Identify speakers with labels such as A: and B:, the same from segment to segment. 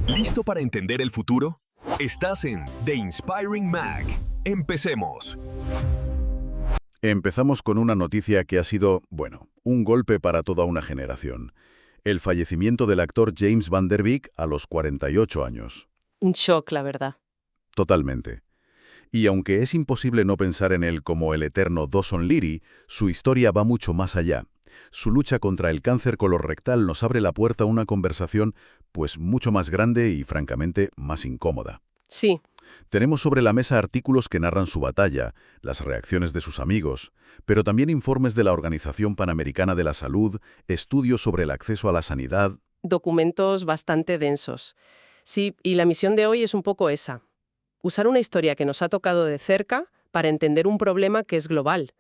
A: ¿Listo para entender el futuro? Estás en The Inspiring Mag. Empecemos.
B: Empezamos con una noticia que ha sido, un golpe para toda una generación. El fallecimiento del actor James Van Der Beek a los 48 años.
C: Un shock, la verdad.
B: Totalmente. Y aunque es imposible no pensar en él como el eterno Dawson Leary, su historia va mucho más allá. Su lucha contra el cáncer colorectal nos abre la puerta a una conversación, pues mucho más grande y, francamente, más incómoda.
C: Sí.
B: Tenemos sobre la mesa artículos que narran su batalla, las reacciones de sus amigos, pero también informes de la Organización Panamericana de la Salud, estudios sobre el acceso a la sanidad.
C: Documentos bastante densos. Sí, y la misión de hoy es un poco esa. Usar una historia que nos ha tocado de cerca para entender un problema que es global.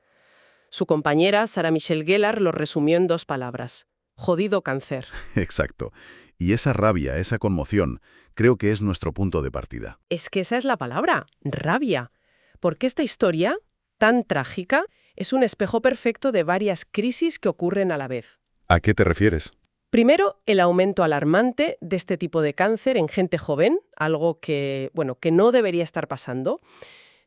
C: Su compañera, Sarah Michelle Gellar, lo resumió en 2 palabras. Jodido cáncer.
B: Exacto. Y esa rabia, esa conmoción, creo que es nuestro punto de partida.
C: Es que esa es la palabra, rabia. Porque esta historia, tan trágica, es un espejo perfecto de varias crisis que ocurren a la vez.
B: ¿A qué te refieres?
C: Primero, el aumento alarmante de este tipo de cáncer en gente joven, algo que no debería estar pasando.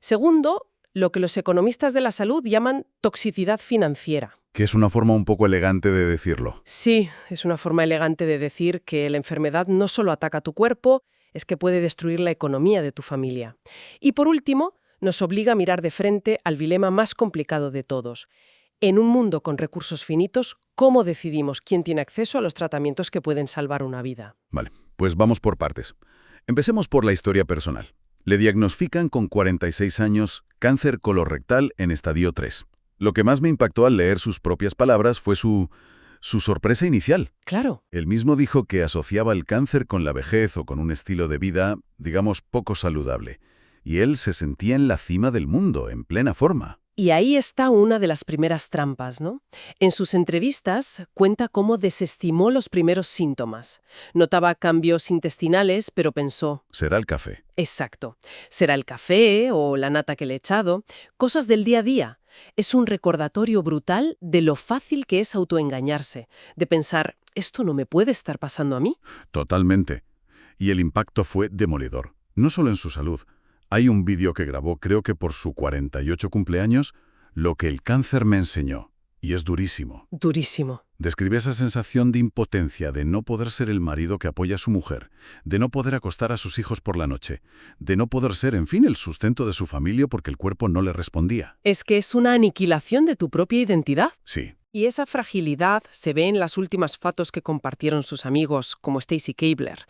C: Segundo, lo que los economistas de la salud llaman toxicidad financiera.
B: Que es una forma un poco elegante de decirlo.
C: Sí, es una forma elegante de decir que la enfermedad no solo ataca tu cuerpo, es que puede destruir la economía de tu familia. Y por último, nos obliga a mirar de frente al dilema más complicado de todos. En un mundo con recursos finitos, ¿cómo decidimos quién tiene acceso a los tratamientos que pueden salvar una vida?
B: Vale, pues vamos por partes. Empecemos por la historia personal. Le diagnostican con 46 años cáncer colorectal en estadio 3. Lo que más me impactó al leer sus propias palabras fue su sorpresa inicial.
C: Claro.
B: Él mismo dijo que asociaba el cáncer con la vejez o con un estilo de vida, digamos, poco saludable. Y él se sentía en la cima del mundo, en plena forma.
C: Y ahí está una de las primeras trampas, ¿no? En sus entrevistas cuenta cómo desestimó los primeros síntomas. Notaba cambios intestinales, pero pensó...
B: Será el café.
C: Exacto. Será el café o la nata que le he echado. Cosas del día a día. Es un recordatorio brutal de lo fácil que es autoengañarse, de pensar, ¿esto no me puede estar pasando a mí?
B: Totalmente. Y el impacto fue demoledor. No solo en su salud. Hay un vídeo que grabó, creo que por su 48 cumpleaños, lo que el cáncer me enseñó. Y es durísimo.
C: Durísimo.
B: Describe esa sensación de impotencia, de no poder ser el marido que apoya a su mujer, de no poder acostar a sus hijos por la noche, de no poder ser, en fin, el sustento de su familia porque el cuerpo no le respondía.
C: Es que es una aniquilación de tu propia identidad.
B: Sí.
C: Y esa fragilidad se ve en las últimas fotos que compartieron sus amigos, como Stacy Keibler.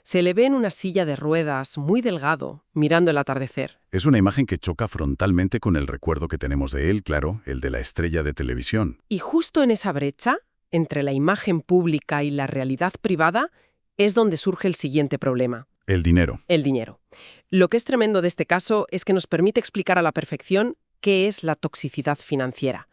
C: Se le ve en una silla de ruedas, muy delgado, mirando el atardecer.
B: Es una imagen que choca frontalmente con el recuerdo que tenemos de él, claro, el de la estrella de televisión.
C: Y justo en esa brecha, entre la imagen pública y la realidad privada, es donde surge el siguiente problema.
B: El dinero.
C: El dinero. Lo que es tremendo de este caso es que nos permite explicar a la perfección qué es la toxicidad financiera.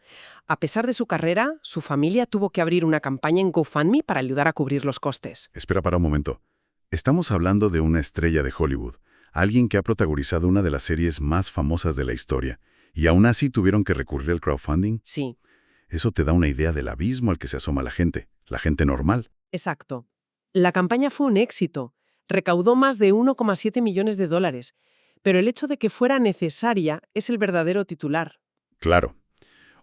C: A pesar de su carrera, su familia tuvo que abrir una campaña en GoFundMe para ayudar a cubrir los costes.
B: Espera para un momento. Estamos hablando de una estrella de Hollywood, alguien que ha protagonizado una de las series más famosas de la historia, y aún así tuvieron que recurrir al crowdfunding.
C: Sí.
B: Eso te da una idea del abismo al que se asoma la gente normal.
C: Exacto. La campaña fue un éxito. Recaudó más de 1,7 millones de dólares. Pero el hecho de que fuera necesaria es el verdadero titular.
B: Claro.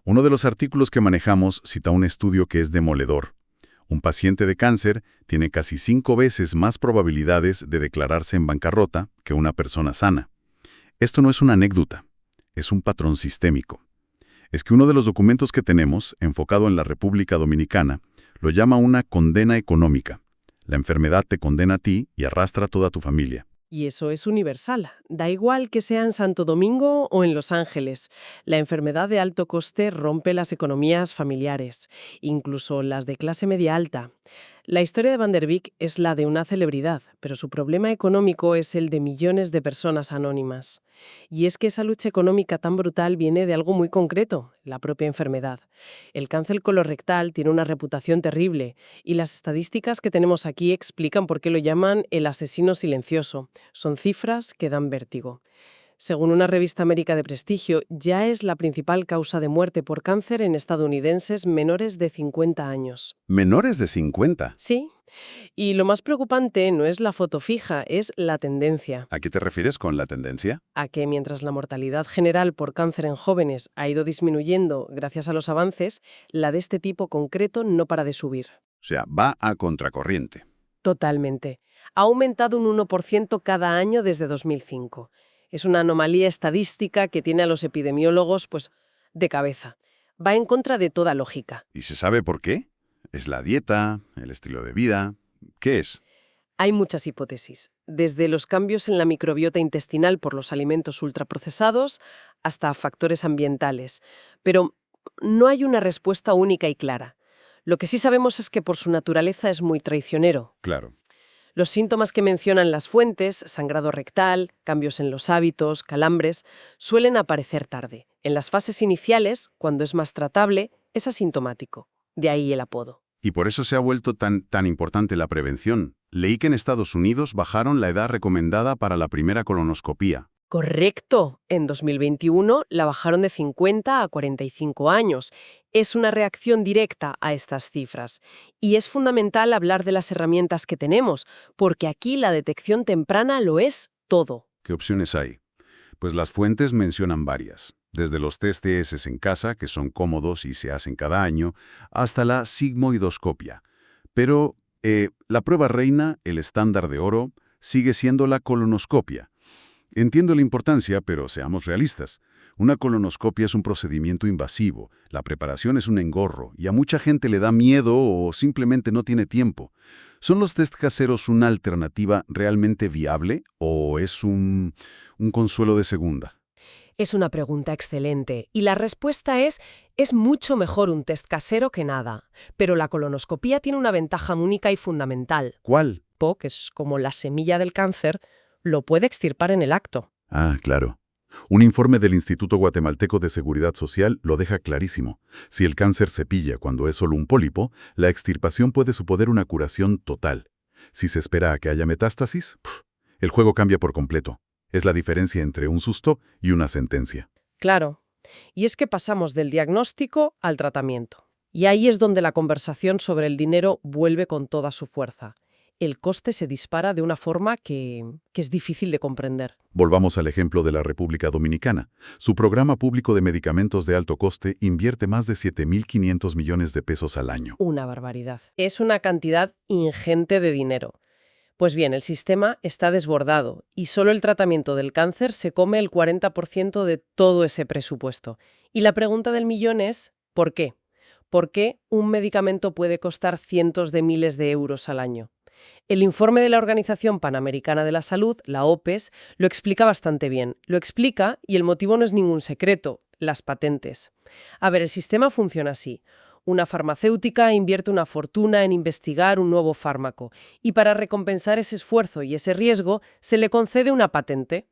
B: Uno de los artículos que manejamos cita un estudio que es demoledor. Un paciente de cáncer tiene casi 5 veces más probabilidades de declararse en bancarrota que una persona sana. Esto no es una anécdota, es un patrón sistémico. Es que uno de los documentos que tenemos, enfocado en la República Dominicana, lo llama una condena económica. La enfermedad te condena a ti y arrastra a toda tu familia.
C: Y eso es universal. Da igual que sea en Santo Domingo o en Los Ángeles. La enfermedad de alto coste rompe las economías familiares, incluso las de clase media alta. La historia de Van Der Beek es la de una celebridad, pero su problema económico es el de millones de personas anónimas. Y es que esa lucha económica tan brutal viene de algo muy concreto, la propia enfermedad. El cáncer colorectal tiene una reputación terrible y las estadísticas que tenemos aquí explican por qué lo llaman el asesino silencioso. Son cifras que dan vértigo. Según una revista médica de prestigio, ya es la principal causa de muerte por cáncer en estadounidenses menores de 50 años.
B: Menores de 50.
C: Sí, y lo más preocupante no es la foto fija, es la tendencia.
B: ¿A qué te refieres con la tendencia?
C: A que mientras la mortalidad general por cáncer en jóvenes ha ido disminuyendo gracias a los avances, la de este tipo concreto no para de subir.
B: O sea, va a contracorriente.
C: Totalmente. Ha aumentado un 1% cada año desde 2005. Es una anomalía estadística que tiene a los epidemiólogos, pues, de cabeza. Va en contra de toda lógica.
B: ¿Y se sabe por qué? ¿Es la dieta? ¿El estilo de vida? ¿Qué es?
C: Hay muchas hipótesis, desde los cambios en la microbiota intestinal por los alimentos ultraprocesados hasta factores ambientales. Pero no hay una respuesta única y clara. Lo que sí sabemos es que por su naturaleza es muy traicionero.
B: Claro.
C: Los síntomas que mencionan las fuentes, sangrado rectal, cambios en los hábitos, calambres, suelen aparecer tarde. En las fases iniciales, cuando es más tratable, es asintomático. De ahí el apodo.
B: Y por eso se ha vuelto tan importante la prevención. Leí que en Estados Unidos bajaron la edad recomendada para la primera colonoscopía.
C: Correcto. En 2021 la bajaron de 50 a 45 años. Es una reacción directa a estas cifras. Y es fundamental hablar de las herramientas que tenemos, porque aquí la detección temprana lo es todo.
B: ¿Qué opciones hay? Pues las fuentes mencionan varias. Desde los test TS en casa, que son cómodos y se hacen cada año, hasta la sigmoidoscopia. Pero la prueba reina, el estándar de oro, sigue siendo la colonoscopia. Entiendo la importancia, pero seamos realistas. Una colonoscopia es un procedimiento invasivo, la preparación es un engorro y a mucha gente le da miedo o simplemente no tiene tiempo. ¿Son los test caseros una alternativa realmente viable o es un consuelo de segunda?
C: Es una pregunta excelente y la respuesta es mucho mejor un test casero que nada. Pero la colonoscopía tiene una ventaja única y fundamental.
B: ¿Cuál?
C: Que es como la semilla del cáncer, lo puede extirpar en el acto.
B: Ah, claro. Un informe del Instituto Guatemalteco de Seguridad Social lo deja clarísimo. Si el cáncer se pilla cuando es solo un pólipo, la extirpación puede suponer una curación total. Si se espera a que haya metástasis, el juego cambia por completo. Es la diferencia entre un susto y una sentencia.
C: Claro. Y es que pasamos del diagnóstico al tratamiento. Y ahí es donde la conversación sobre el dinero vuelve con toda su fuerza. El coste se dispara de una forma que es difícil de comprender.
B: Volvamos al ejemplo de la República Dominicana. Su programa público de medicamentos de alto coste invierte más de 7.500 millones de pesos al año.
C: Una barbaridad. Es una cantidad ingente de dinero. Pues bien, el sistema está desbordado y solo el tratamiento del cáncer se come el 40% de todo ese presupuesto. Y la pregunta del millón es, ¿por qué? ¿Por qué un medicamento puede costar cientos de miles de euros al año? El informe de la Organización Panamericana de la Salud, la OPES, lo explica bastante bien. Lo explica y el motivo no es ningún secreto, las patentes. A ver, el sistema funciona así. Una farmacéutica invierte una fortuna en investigar un nuevo fármaco y para recompensar ese esfuerzo y ese riesgo se le concede una patente.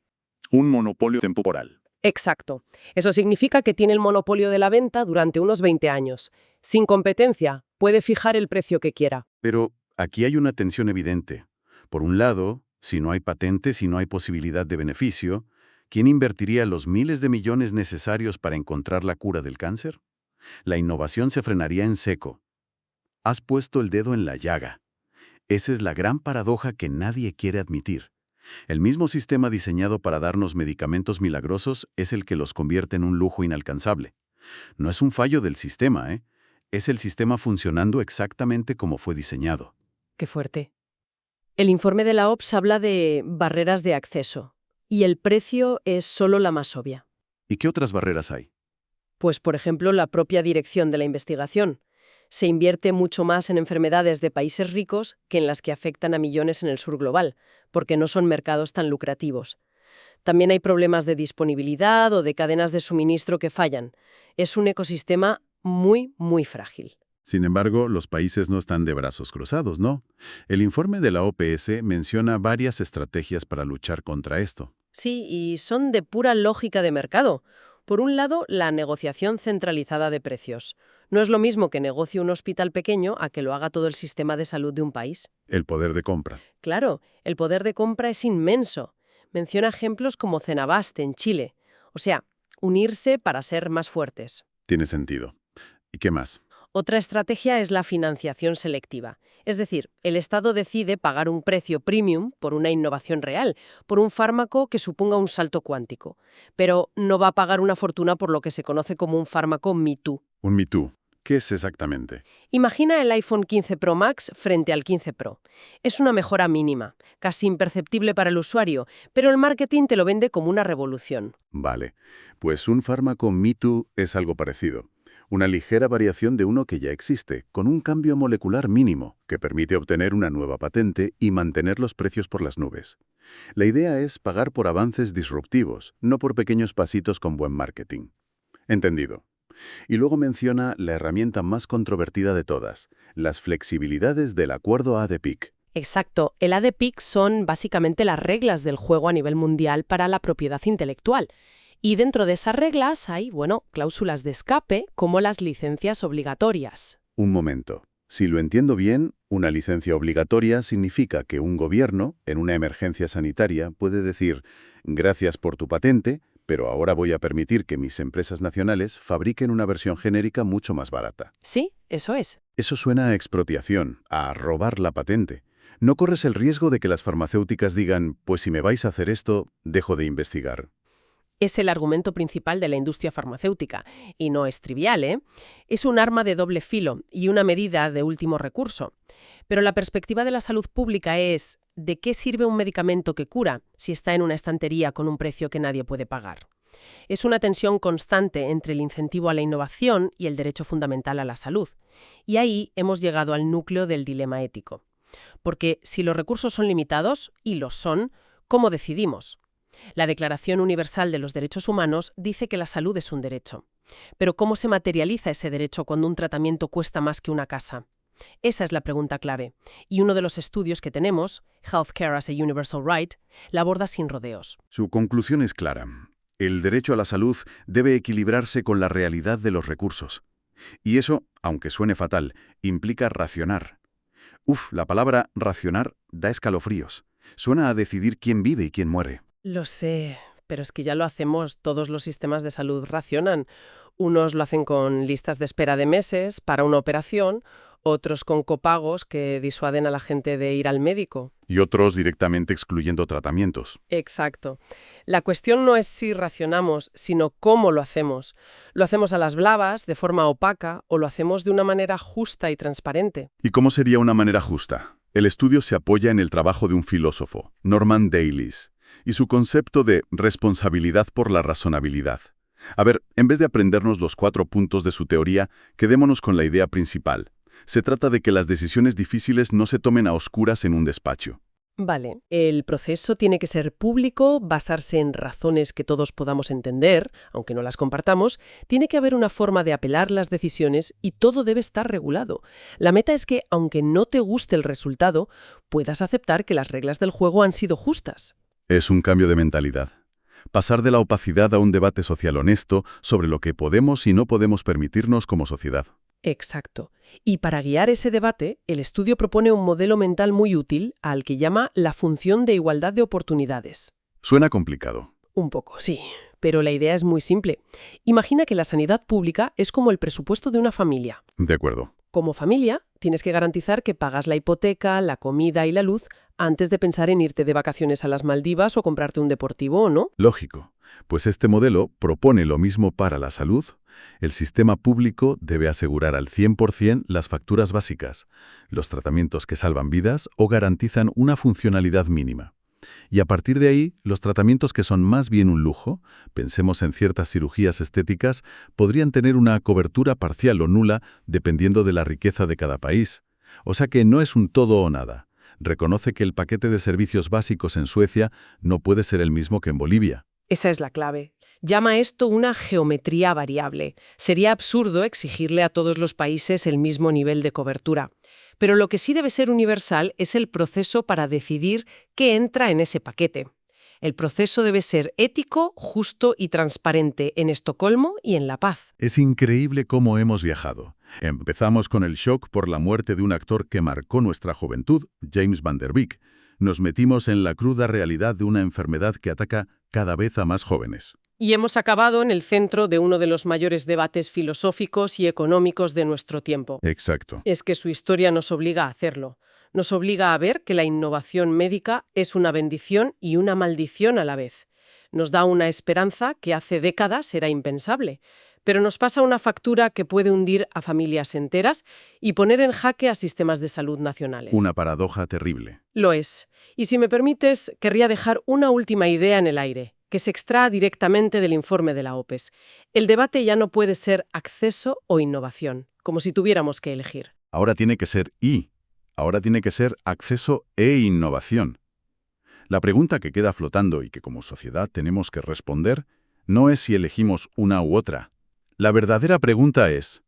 B: Un monopolio temporal.
C: Exacto. Eso significa que tiene el monopolio de la venta durante unos 20 años. Sin competencia, puede fijar el precio que quiera.
B: Pero aquí hay una tensión evidente. Por un lado, si no hay patentes y no hay posibilidad de beneficio, ¿quién invertiría los miles de millones necesarios para encontrar la cura del cáncer? La innovación se frenaría en seco. Has puesto el dedo en la llaga. Esa es la gran paradoja que nadie quiere admitir. El mismo sistema diseñado para darnos medicamentos milagrosos es el que los convierte en un lujo inalcanzable. No es un fallo del sistema, ¿eh? Es el sistema funcionando exactamente como fue diseñado.
C: Qué fuerte. El informe de la OPS habla de barreras de acceso y el precio es solo la más obvia.
B: ¿Y qué otras barreras hay?
C: Pues, por ejemplo, la propia dirección de la investigación. Se invierte mucho más en enfermedades de países ricos que en las que afectan a millones en el sur global, porque no son mercados tan lucrativos. También hay problemas de disponibilidad o de cadenas de suministro que fallan. Es un ecosistema muy, muy frágil.
B: Sin embargo, los países no están de brazos cruzados, ¿no? El informe de la OPS menciona varias estrategias para luchar contra esto.
C: Sí, y son de pura lógica de mercado. Por un lado, la negociación centralizada de precios. No es lo mismo que negocie un hospital pequeño a que lo haga todo el sistema de salud de un país.
B: El poder de compra.
C: Claro, el poder de compra es inmenso. Menciona ejemplos como Cenabast en Chile. O sea, unirse para ser más fuertes.
B: Tiene sentido. ¿Y qué más?
C: Otra estrategia es la financiación selectiva. Es decir, el Estado decide pagar un precio premium por una innovación real, por un fármaco que suponga un salto cuántico. Pero no va a pagar una fortuna por lo que se conoce como un fármaco Me Too.
B: Un Me Too. ¿Qué es exactamente?
C: Imagina el iPhone 15 Pro Max frente al 15 Pro. Es una mejora mínima, casi imperceptible para el usuario, pero el marketing te lo vende como una revolución.
B: Vale. Pues un fármaco Me Too es algo parecido. Una ligera variación de uno que ya existe, con un cambio molecular mínimo, que permite obtener una nueva patente y mantener los precios por las nubes. La idea es pagar por avances disruptivos, no por pequeños pasitos con buen marketing. Entendido. Y luego menciona la herramienta más controvertida de todas, las flexibilidades del acuerdo ADPIC.
C: Exacto, el ADPIC son básicamente las reglas del juego a nivel mundial para la propiedad intelectual. Y dentro de esas reglas hay, cláusulas de escape como las licencias obligatorias.
B: Un momento. Si lo entiendo bien, una licencia obligatoria significa que un gobierno, en una emergencia sanitaria, puede decir, gracias por tu patente, pero ahora voy a permitir que mis empresas nacionales fabriquen una versión genérica mucho más barata.
C: Sí, eso es.
B: Eso suena a expropiación, a robar la patente. ¿No corres el riesgo de que las farmacéuticas digan, pues si me vais a hacer esto, dejo de investigar?
C: Es el argumento principal de la industria farmacéutica, y no es trivial, ¿eh? Es un arma de doble filo y una medida de último recurso. Pero la perspectiva de la salud pública es, ¿de qué sirve un medicamento que cura si está en una estantería con un precio que nadie puede pagar? Es una tensión constante entre el incentivo a la innovación y el derecho fundamental a la salud. Y ahí hemos llegado al núcleo del dilema ético. Porque si los recursos son limitados, y los son, ¿cómo decidimos? La Declaración Universal de los Derechos Humanos dice que la salud es un derecho. Pero ¿cómo se materializa ese derecho cuando un tratamiento cuesta más que una casa? Esa es la pregunta clave. Y uno de los estudios que tenemos, Healthcare as a Universal Right, la aborda sin rodeos.
B: Su conclusión es clara. El derecho a la salud debe equilibrarse con la realidad de los recursos. Y eso, aunque suene fatal, implica racionar. La palabra racionar da escalofríos. Suena a decidir quién vive y quién muere.
C: Lo sé, pero es que ya lo hacemos. Todos los sistemas de salud racionan. Unos lo hacen con listas de espera de meses para una operación, otros con copagos que disuaden a la gente de ir al médico.
B: Y otros directamente excluyendo tratamientos.
C: Exacto. La cuestión no es si racionamos, sino cómo lo hacemos. ¿Lo hacemos a las blavas, de forma opaca, o lo hacemos de una manera justa y transparente?
B: ¿Y cómo sería una manera justa? El estudio se apoya en el trabajo de un filósofo, Norman Dailis, y su concepto de responsabilidad por la razonabilidad. A ver, en vez de aprendernos los 4 puntos de su teoría, quedémonos con la idea principal. Se trata de que las decisiones difíciles no se tomen a oscuras en un despacho.
C: Vale, el proceso tiene que ser público, basarse en razones que todos podamos entender, aunque no las compartamos, tiene que haber una forma de apelar las decisiones y todo debe estar regulado. La meta es que, aunque no te guste el resultado, puedas aceptar que las reglas del juego han sido justas.
B: Es un cambio de mentalidad. Pasar de la opacidad a un debate social honesto sobre lo que podemos y no podemos permitirnos como sociedad.
C: Exacto. Y para guiar ese debate, el estudio propone un modelo mental muy útil al que llama la función de igualdad de oportunidades.
B: Suena complicado.
C: Un poco, sí, pero la idea es muy simple. Imagina que la sanidad pública es como el presupuesto de una familia.
B: De acuerdo.
C: Como familia, tienes que garantizar que pagas la hipoteca, la comida y la luz antes de pensar en irte de vacaciones a las Maldivas o comprarte un deportivo, ¿o no?
B: Lógico. Pues este modelo propone lo mismo para la salud. El sistema público debe asegurar al 100% las facturas básicas, los tratamientos que salvan vidas o garantizan una funcionalidad mínima. Y a partir de ahí, los tratamientos que son más bien un lujo, pensemos en ciertas cirugías estéticas, podrían tener una cobertura parcial o nula dependiendo de la riqueza de cada país. O sea que no es un todo o nada. Reconoce que el paquete de servicios básicos en Suecia no puede ser el mismo que en Bolivia.
C: Esa es la clave. Llama esto una geometría variable. Sería absurdo exigirle a todos los países el mismo nivel de cobertura. Pero lo que sí debe ser universal es el proceso para decidir qué entra en ese paquete. El proceso debe ser ético, justo y transparente en Estocolmo y en La Paz.
B: Es increíble cómo hemos viajado. Empezamos con el shock por la muerte de un actor que marcó nuestra juventud, James Van Der Beek. nos metimos en la cruda realidad de una enfermedad que ataca cada vez a más jóvenes.
C: Y hemos acabado en el centro de uno de los mayores debates filosóficos y económicos de nuestro tiempo.
B: Exacto.
C: Es que su historia nos obliga a hacerlo. Nos obliga a ver que la innovación médica es una bendición y una maldición a la vez. Nos da una esperanza que hace décadas era impensable, pero nos pasa una factura que puede hundir a familias enteras y poner en jaque a sistemas de salud nacionales.
B: Una paradoja terrible.
C: Lo es. Y si me permites, querría dejar una última idea en el aire, que se extrae directamente del informe de la OPES. El debate ya no puede ser acceso o innovación, como si tuviéramos que elegir.
B: Ahora tiene que ser y. Ahora tiene que ser acceso e innovación. La pregunta que queda flotando y que como sociedad tenemos que responder no es si elegimos una u otra. La verdadera pregunta es,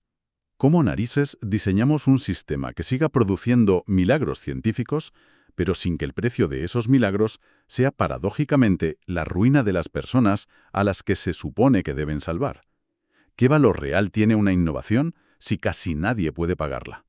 B: ¿cómo narices diseñamos un sistema que siga produciendo milagros científicos, pero sin que el precio de esos milagros sea paradójicamente la ruina de las personas a las que se supone que deben salvar? ¿Qué valor real tiene una innovación si casi nadie puede pagarla?